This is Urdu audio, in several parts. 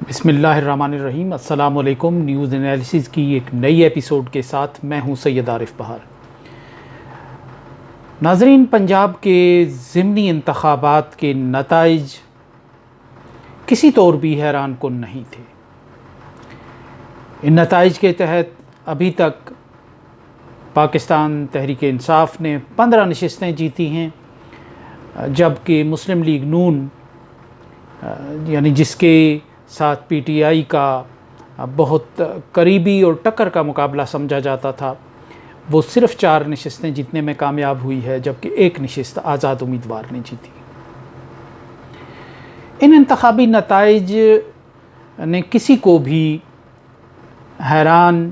بسم اللہ الرحمن الرحیم۔ السلام علیکم۔ نیوز انالیسز کی ایک نئی ایپیسوڈ کے ساتھ میں ہوں سید عارف بہار۔ ناظرین، پنجاب کے ضمنی انتخابات کے نتائج کسی طور بھی حیران کن نہیں تھے۔ ان نتائج کے تحت ابھی تک پاکستان تحریک انصاف نے 15 نشستیں جیتی ہیں، جبکہ مسلم لیگ نون یعنی جس کے ساتھ پی ٹی آئی کا بہت قریبی اور ٹکر کا مقابلہ سمجھا جاتا تھا، وہ صرف 4 نشستیں جیتنے میں کامیاب ہوئی ہے، جبکہ 1 نشست آزاد امیدوار نے جیتی۔ ان انتخابی نتائج نے کسی کو بھی حیران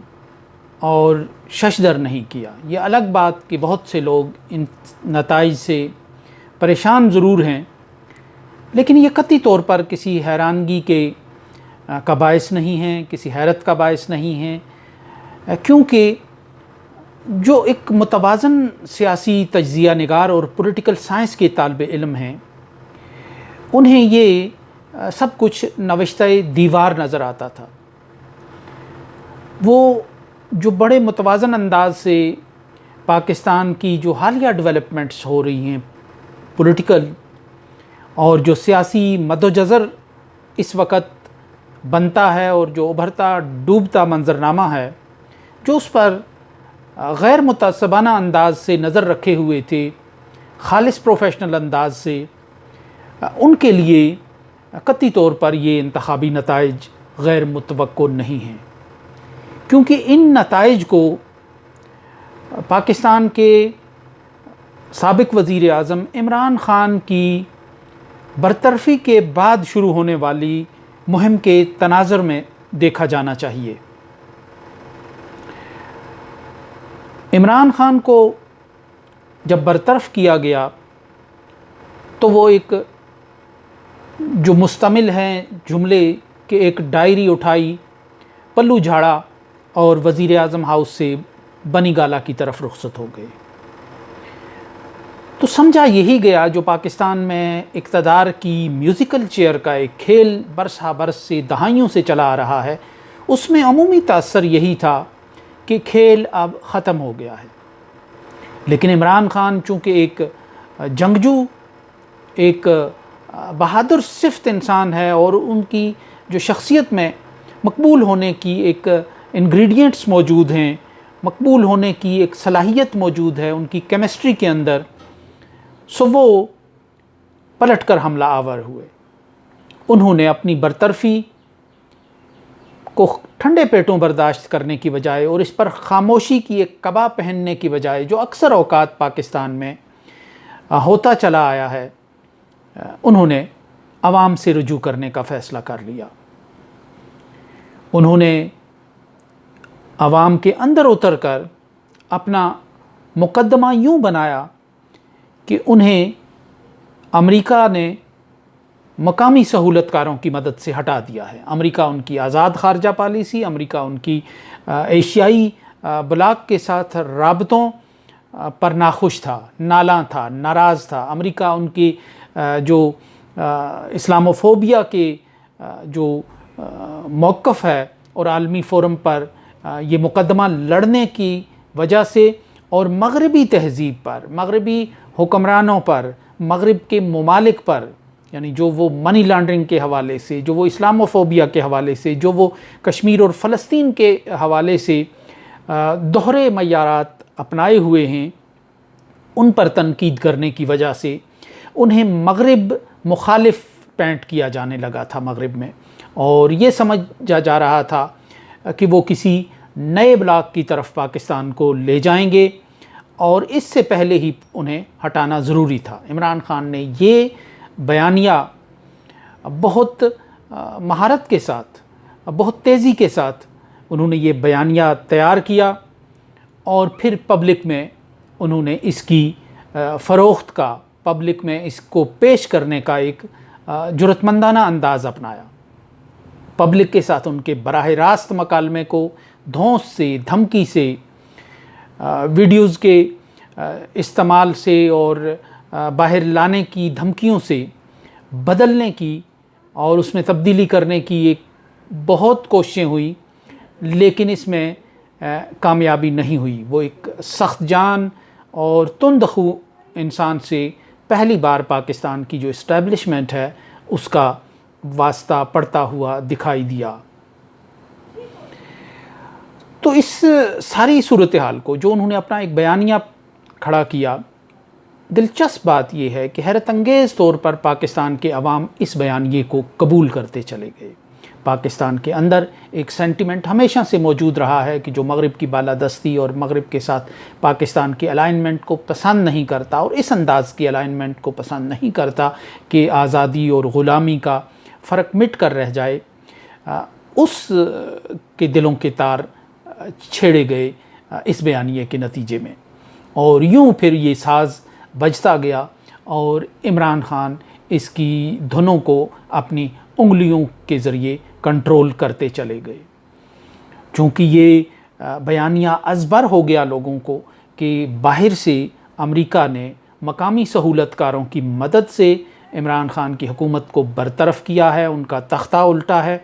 اور ششدر نہیں کیا۔ یہ الگ بات کہ بہت سے لوگ ان نتائج سے پریشان ضرور ہیں، لیکن یہ قطعی طور پر کسی حیرانگی کا باعث نہیں ہیں، کسی حیرت کا باعث نہیں ہیں، کیونکہ جو ایک متوازن سیاسی تجزیہ نگار اور پولیٹیکل سائنس کے طالب علم ہیں، انہیں یہ سب کچھ نوشتہ دیوار نظر آتا تھا۔ وہ جو بڑے متوازن انداز سے پاکستان کی جو حالیہ ڈیولپمنٹس ہو رہی ہیں پولیٹیکل اور جو سیاسی مد و جزر اس وقت بنتا ہے اور جو ابھرتا ڈوبتا منظرنامہ ہے، جو اس پر غیر متعصبانہ انداز سے نظر رکھے ہوئے تھے، خالص پروفیشنل انداز سے، ان کے لیے قطعی طور پر یہ انتخابی نتائج غیر متوقع نہیں ہیں، کیونکہ ان نتائج کو پاکستان کے سابق وزیر اعظم عمران خان کی برطرفی کے بعد شروع ہونے والی مہم کے تناظر میں دیکھا جانا چاہیے۔ عمران خان کو جب برطرف کیا گیا تو وہ ایک جو مستمل ہیں جملے کہ ایک ڈائری اٹھائی، پلو جھاڑا اور وزیر اعظم ہاؤس سے بنی گالہ کی طرف رخصت ہو گئے۔ تو سمجھا یہی گیا جو پاکستان میں اقتدار کی میوزیکل چیئر کا ایک کھیل برس ہا برس سے دہائیوں سے چلا آ رہا ہے، اس میں عمومی تاثر یہی تھا کہ کھیل اب ختم ہو گیا ہے۔ لیکن عمران خان چونکہ ایک جنگجو، ایک بہادر صفت انسان ہے اور ان کی جو شخصیت میں مقبول ہونے کی ایک انگریڈینٹس موجود ہیں، مقبول ہونے کی ایک صلاحیت موجود ہے ان کی کیمسٹری کے اندر، سو وہ پلٹ کر حملہ آور ہوئے۔ انہوں نے اپنی برطرفی کو ٹھنڈے پیٹوں برداشت کرنے کی بجائے اور اس پر خاموشی کی ایک قبا پہننے کی بجائے، جو اکثر اوقات پاکستان میں ہوتا چلا آیا ہے، انہوں نے عوام سے رجوع کرنے کا فیصلہ کر لیا۔ انہوں نے عوام کے اندر اتر کر اپنا مقدمہ یوں بنایا کہ انہیں امریکہ نے مقامی سہولت کاروں کی مدد سے ہٹا دیا ہے۔ امریکہ ان کی آزاد خارجہ پالیسی، امریکہ ان کی ایشیائی بلاک کے ساتھ رابطوں پر ناخوش تھا، نالاں تھا، ناراض تھا۔ امریکہ ان کی جو اسلاموفوبیا کے جو موقف ہے اور عالمی فورم پر یہ مقدمہ لڑنے کی وجہ سے اور مغربی تہذیب پر، مغربی حکمرانوں پر، مغرب کے ممالک پر، یعنی جو وہ منی لانڈرنگ کے حوالے سے، جو وہ اسلاموفوبیا کے حوالے سے، جو وہ کشمیر اور فلسطین کے حوالے سے دوہرے معیارات اپنائے ہوئے ہیں، ان پر تنقید کرنے کی وجہ سے انہیں مغرب مخالف پینٹ کیا جانے لگا تھا مغرب میں، اور یہ سمجھا جا رہا تھا کہ وہ کسی نئے بلاک کی طرف پاکستان کو لے جائیں گے، اور اس سے پہلے ہی انہیں ہٹانا ضروری تھا۔ عمران خان نے یہ بیانیہ بہت مہارت کے ساتھ، بہت تیزی کے ساتھ انہوں نے یہ بیانیہ تیار کیا، اور پھر پبلک میں انہوں نے اس کی فروخت کا، پبلک میں اس کو پیش کرنے کا ایک جرأت مندانہ انداز اپنایا۔ پبلک کے ساتھ ان کے براہ راست مکالمے کو دھونس سے، دھمکی سے، ویڈیوز کے استعمال سے اور باہر لانے کی دھمکیوں سے بدلنے کی اور اس میں تبدیلی کرنے کی ایک بہت کوششیں ہوئی لیکن اس میں کامیابی نہیں ہوئی۔ وہ ایک سخت جان اور تند خو انسان سے پہلی بار پاکستان کی جو اسٹیبلشمنٹ ہے اس کا واسطہ پڑتا ہوا دکھائی دیا۔ تو اس ساری صورتحال کو جو انہوں نے اپنا ایک بیانیہ کھڑا کیا، دلچسپ بات یہ ہے کہ حیرت انگیز طور پر پاکستان کے عوام اس بیانیے کو قبول کرتے چلے گئے۔ پاکستان کے اندر ایک سینٹیمنٹ ہمیشہ سے موجود رہا ہے کہ جو مغرب کی بالادستی اور مغرب کے ساتھ پاکستان کی الائنمنٹ کو پسند نہیں کرتا، اور اس انداز کی الائنمنٹ کو پسند نہیں کرتا کہ آزادی اور غلامی کا فرق مٹ کر رہ جائے، اس کے دلوں کے تار چھیڑے گئے اس بیانیے کے نتیجے میں، اور یوں پھر یہ ساز بجتا گیا اور عمران خان اس کی دھنوں کو اپنی انگلیوں کے ذریعے کنٹرول کرتے چلے گئے۔ چونکہ یہ بیانیہ ازبر ہو گیا لوگوں کو کہ باہر سے امریکہ نے مقامی سہولت کاروں کی مدد سے عمران خان کی حکومت کو برطرف کیا ہے، ان کا تختہ الٹا ہے،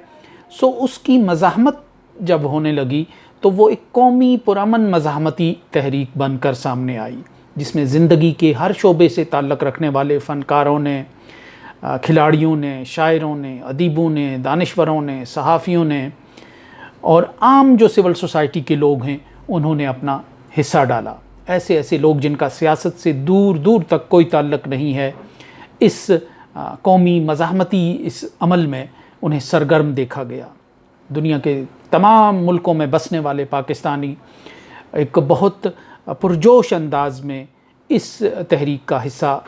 سو اس کی مزاحمت جب ہونے لگی تو وہ ایک قومی پرامن مزاحمتی تحریک بن کر سامنے آئی، جس میں زندگی کے ہر شعبے سے تعلق رکھنے والے فنکاروں نے، کھلاڑیوں نے، شاعروں نے، ادیبوں نے، دانشوروں نے، صحافیوں نے اور عام جو سول سوسائٹی کے لوگ ہیں انہوں نے اپنا حصہ ڈالا۔ ایسے لوگ جن کا سیاست سے دور دور تک کوئی تعلق نہیں ہے، اس قومی مزاحمتی اس عمل میں انہیں سرگرم دیکھا گیا۔ دنیا کے تمام ملکوں میں بسنے والے پاکستانی ایک بہت پرجوش انداز میں اس تحریک کا حصہ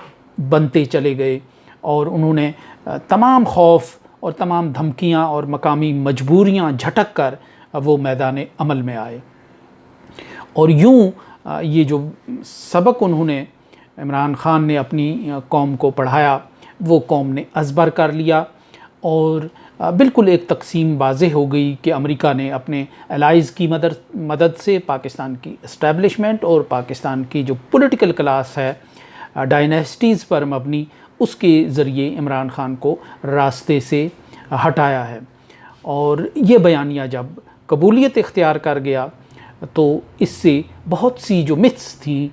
بنتے چلے گئے، اور انہوں نے تمام خوف اور تمام دھمکیاں اور مقامی مجبوریاں جھٹک کر وہ میدان عمل میں آئے، اور یوں یہ جو سبق انہوں نے عمران خان نے اپنی قوم کو پڑھایا وہ قوم نے ازبر کر لیا، اور بالکل ایک تقسیم واضح ہو گئی کہ امریکہ نے اپنے الائز کی مدد سے پاکستان کی اسٹیبلشمنٹ اور پاکستان کی جو پولیٹیکل کلاس ہے ڈائنیسٹیز پر مبنی، اس کے ذریعے عمران خان کو راستے سے ہٹایا ہے۔ اور یہ بیانیہ جب قبولیت اختیار کر گیا تو اس سے بہت سی جو متس تھیں،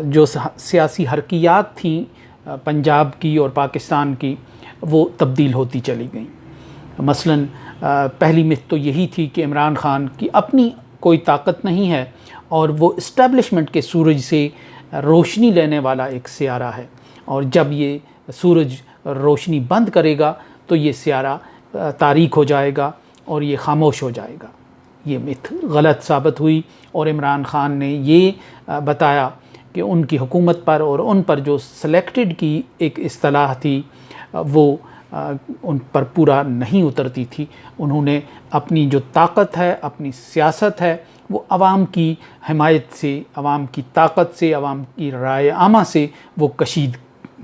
جو سیاسی حرکیات تھیں پنجاب کی اور پاکستان کی، وہ تبدیل ہوتی چلی گئیں۔ مثلاً پہلی مت تو یہی تھی کہ عمران خان کی اپنی کوئی طاقت نہیں ہے اور وہ اسٹیبلشمنٹ کے سورج سے روشنی لینے والا ایک سیارہ ہے، اور جب یہ سورج روشنی بند کرے گا تو یہ سیارہ تاریک ہو جائے گا اور یہ خاموش ہو جائے گا۔ یہ مت غلط ثابت ہوئی، اور عمران خان نے یہ بتایا کہ ان کی حکومت پر اور ان پر جو سلیکٹڈ کی ایک اصطلاح تھی وہ ان پر پورا نہیں اترتی تھی۔ انہوں نے اپنی جو طاقت ہے، اپنی سیاست ہے، وہ عوام کی حمایت سے، عوام کی طاقت سے، عوام کی رائے عامہ سے وہ کشید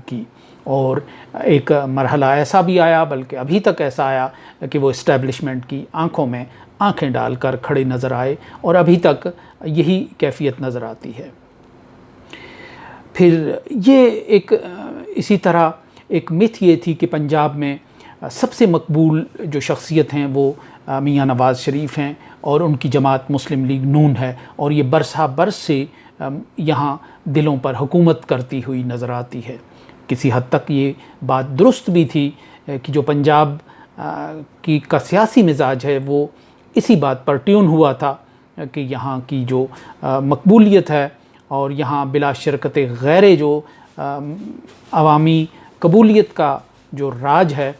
کی، اور ایک مرحلہ ایسا بھی آیا، بلکہ ابھی تک ایسا آیا کہ وہ اسٹیبلشمنٹ کی آنکھوں میں آنکھیں ڈال کر کھڑے نظر آئے، اور ابھی تک یہی کیفیت نظر آتی ہے۔ پھر یہ ایک اسی طرح ایک متھ یہ تھی کہ پنجاب میں سب سے مقبول جو شخصیت ہیں وہ میاں نواز شریف ہیں، اور ان کی جماعت مسلم لیگ نون ہے، اور یہ برسہ برس سے یہاں دلوں پر حکومت کرتی ہوئی نظر آتی ہے۔ کسی حد تک یہ بات درست بھی تھی کہ جو پنجاب کا سیاسی مزاج ہے وہ اسی بات پر ٹیون ہوا تھا کہ یہاں کی جو مقبولیت ہے اور یہاں بلا شرکت غیر جو عوامی قبولیت کا جو راج ہے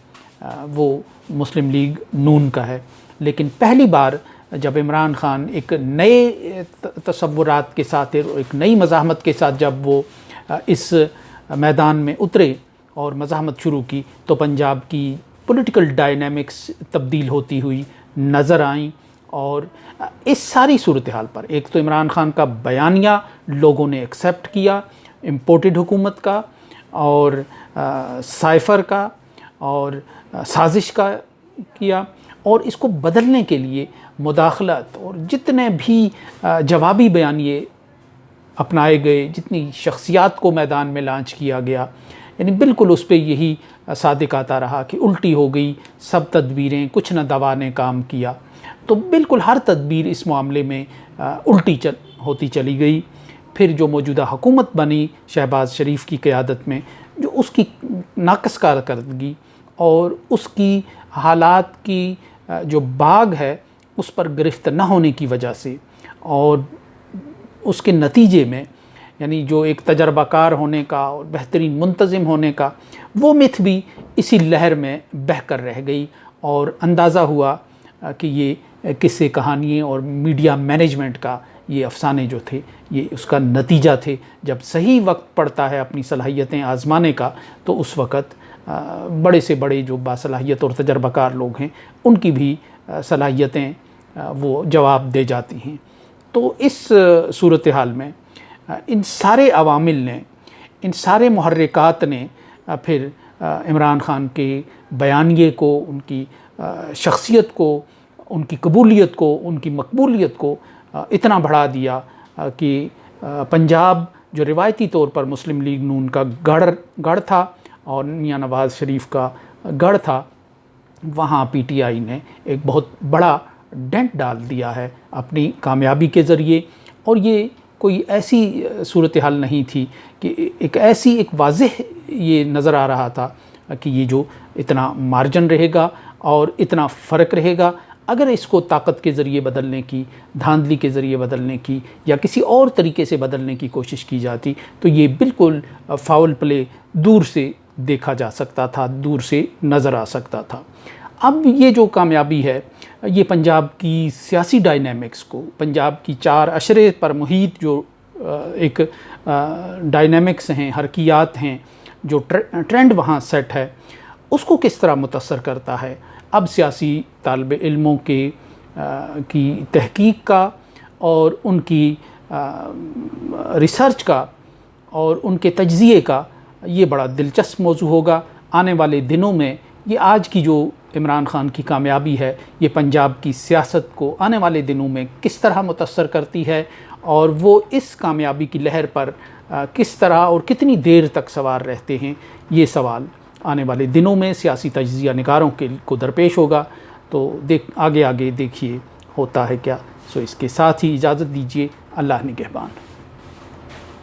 وہ مسلم لیگ نون کا ہے۔ لیکن پہلی بار جب عمران خان ایک نئے تصورات کے ساتھ، ایک نئی مزاحمت کے ساتھ جب وہ اس میدان میں اترے اور مزاحمت شروع کی، تو پنجاب کی پولیٹیکل ڈائنامکس تبدیل ہوتی ہوئی نظر آئیں، اور اس ساری صورتحال پر ایک تو عمران خان کا بیانیہ لوگوں نے ایکسیپٹ کیا، امپورٹڈ حکومت کا اور سائفر کا اور سازش کا کیا، اور اس کو بدلنے کے لیے مداخلت اور جتنے بھی جوابی بیانیے اپنائے گئے، جتنی شخصیات کو میدان میں لانچ کیا گیا، یعنی بالکل اس پہ یہی صادق آتا رہا کہ الٹی ہو گئی سب تدبیریں، کچھ نہ دوا نے کام کیا. تو بالکل ہر تدبیر اس معاملے میں الٹی ہوتی چلی گئی. پھر جو موجودہ حکومت بنی شہباز شریف کی قیادت میں، جو اس کی ناقص کارکردگی اور اس کی حالات کی جو باغ ہے اس پر گرفت نہ ہونے کی وجہ سے، اور اس کے نتیجے میں یعنی جو ایک تجربہ کار ہونے کا اور بہترین منتظم ہونے کا وہ متھ بھی اسی لہر میں بہہ کر رہ گئی، اور اندازہ ہوا کہ یہ قصے کہانیاں اور میڈیا مینجمنٹ کا یہ افسانے جو تھے یہ اس کا نتیجہ تھے. جب صحیح وقت پڑتا ہے اپنی صلاحیتیں آزمانے کا تو اس وقت بڑے سے بڑے جو باصلاحیت اور تجربہ کار لوگ ہیں ان کی بھی صلاحیتیں وہ جواب دے جاتی ہیں. تو اس صورتحال میں ان سارے عوامل نے، ان سارے محرکات نے پھر عمران خان کے بیانیے کو، ان کی شخصیت کو، ان کی قبولیت کو، ان کی مقبولیت کو اتنا بڑھا دیا کہ پنجاب جو روایتی طور پر مسلم لیگ نون کا گڑھ تھا اور میاں نواز شریف کا گڑھ تھا، وہاں پی ٹی آئی نے ایک بہت بڑا ڈینٹ ڈال دیا ہے اپنی کامیابی کے ذریعے. اور یہ کوئی ایسی صورتحال نہیں تھی کہ ایک واضح یہ نظر آ رہا تھا کہ یہ جو اتنا مارجن رہے گا اور اتنا فرق رہے گا، اگر اس کو طاقت کے ذریعے بدلنے کی، دھاندلی کے ذریعے بدلنے کی یا کسی اور طریقے سے بدلنے کی کوشش کی جاتی تو یہ بالکل فاؤل پلے دور سے دیکھا جا سکتا تھا، دور سے نظر آ سکتا تھا. اب یہ جو کامیابی ہے یہ پنجاب کی سیاسی ڈائنامکس کو، پنجاب کی 4 اشرے پر محیط جو ایک ڈائنامکس ہیں، حرکیات ہیں، جو ٹرینڈ وہاں سیٹ ہے، اس کو کس طرح متاثر کرتا ہے. اب سیاسی طالب علموں کی تحقیق کا اور ان کی ریسرچ کا اور ان کے تجزیے کا یہ بڑا دلچسپ موضوع ہوگا. آنے والے دنوں میں یہ آج کی جو عمران خان کی کامیابی ہے یہ پنجاب کی سیاست کو آنے والے دنوں میں کس طرح متاثر کرتی ہے، اور وہ اس کامیابی کی لہر پر کس طرح اور کتنی دیر تک سوار رہتے ہیں، یہ سوال آنے والے دنوں میں سیاسی تجزیہ نگاروں کو درپیش ہوگا. تو آگے دیکھیے ہوتا ہے کیا. اس کے ساتھ ہی اجازت دیجیے. اللہ نگہبان.